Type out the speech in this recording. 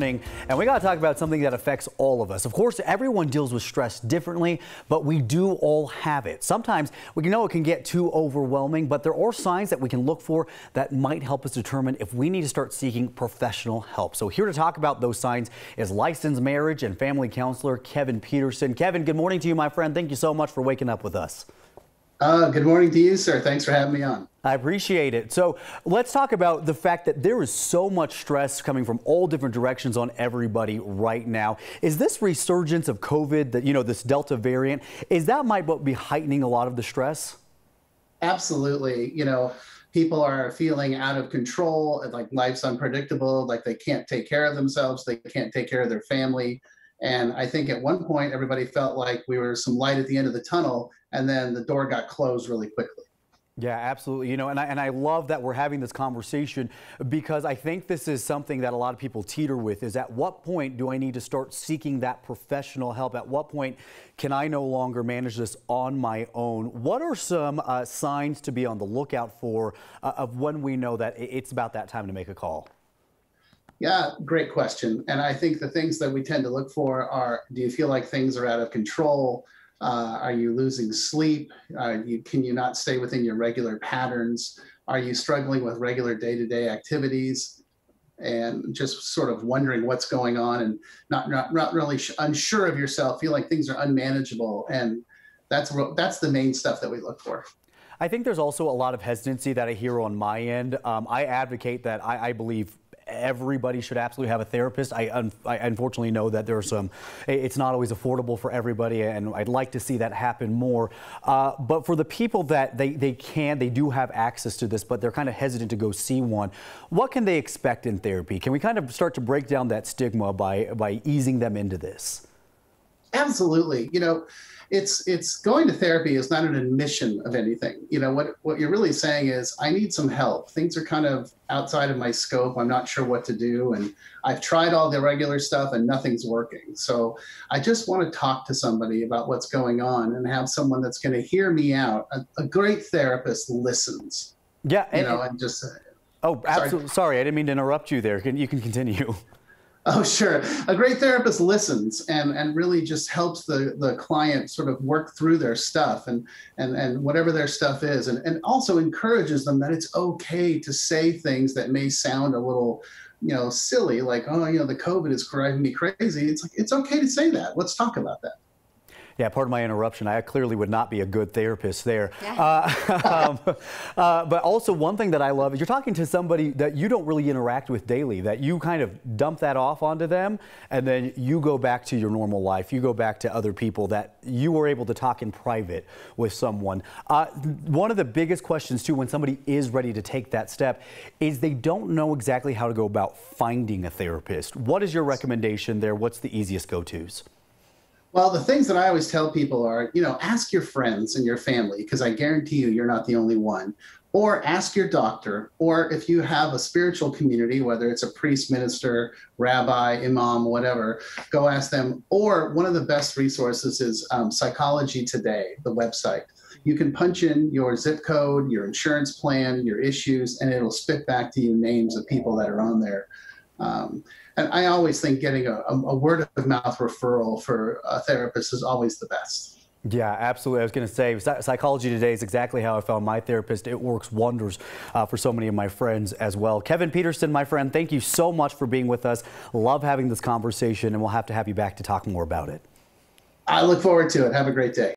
And we got to talk about something that affects all of us. Of course, everyone deals with stress differently, but we do all have it. Sometimes we know it can get too overwhelming, but there are signs that we can look for that might help us determine if we need to start seeking professional help. So here to talk about those signs is licensed marriage and family counselor Kevin Peterson. Kevin, good morning to you, my friend. Thank you so much for waking up with us. Good morning to you, sir. Thanks for having me on. I appreciate it. So let's talk about the fact that there is so much stress coming from all different directions on everybody right now. Is this resurgence of COVID, that this Delta variant, is that might be heightening a lot of the stress? Absolutely. People are feeling out of control, like life's unpredictable, like they can't take care of themselves, they can't take care of their family. And I think at one point, everybody felt like we were some light at the end of the tunnel, and then the door got closed really quickly. Yeah, absolutely. And I love that we're having this conversation, because I think this is something that a lot of people teeter with, is at what point do I need to start seeking that professional help? At what point can I no longer manage this on my own? What are some signs to be on the lookout for of when we know that it's about that time to make a call? Yeah, great question. And I think the things that we tend to look for are, do you feel like things are out of control? Are you losing sleep? Can you not stay within your regular patterns? Are you struggling with regular day-to-day activities? And just sort of wondering what's going on and not really unsure of yourself, feel like things are unmanageable. And that's the main stuff that we look for. I think there's also a lot of hesitancy that I hear on my end. I advocate that I believe everybody should absolutely have a therapist. I unfortunately know that it's not always affordable for everybody, and I'd like to see that happen more. But for the people that they do have access to this, but they're kind of hesitant to go see one, what can they expect in therapy? Can we kind of start to break down that stigma by easing them into this? Absolutely. It's going to therapy is not an admission of anything. What you're really saying is, I need some help. Things are kind of outside of my scope. I'm not sure what to do. And I've tried all the regular stuff and nothing's working. So I just want to talk to somebody about what's going on and have someone that's going to hear me out. A great therapist listens. Yeah. And just. Oh, absolutely. Sorry, I didn't mean to interrupt you there. You can continue. Oh, sure. A great therapist listens and really just helps the client sort of work through their stuff and whatever their stuff is, and also encourages them that it's okay to say things that may sound a little, silly, like, oh, the COVID is driving me crazy. It's like, it's okay to say that. Let's talk about that. Yeah, pardon my interruption. I clearly would not be a good therapist there. Yeah. But also, one thing that I love is you're talking to somebody that you don't really interact with daily, that you kind of dump that off onto them, and then you go back to your normal life. You go back to other people that you were able to talk in private with someone. One of the biggest questions, too, when somebody is ready to take that step is they don't know exactly how to go about finding a therapist. What is your recommendation there? What's the easiest go-tos? Well, the things that I always tell people are, ask your friends and your family, because I guarantee you're not the only one. Or ask your doctor, or if you have a spiritual community, whether it's a priest, minister, rabbi, imam, whatever, go ask them. Or one of the best resources is Psychology Today, the website. You can punch in your zip code, your insurance plan, your issues, and it'll spit back to you names of people that are on there. And I always think getting a word-of-mouth referral for a therapist is always the best. Yeah, absolutely. I was going to say, Psychology Today is exactly how I found my therapist. It works wonders for so many of my friends as well. Kevin Peterson, my friend, thank you so much for being with us. Love having this conversation, and we'll have to have you back to talk more about it. I look forward to it. Have a great day.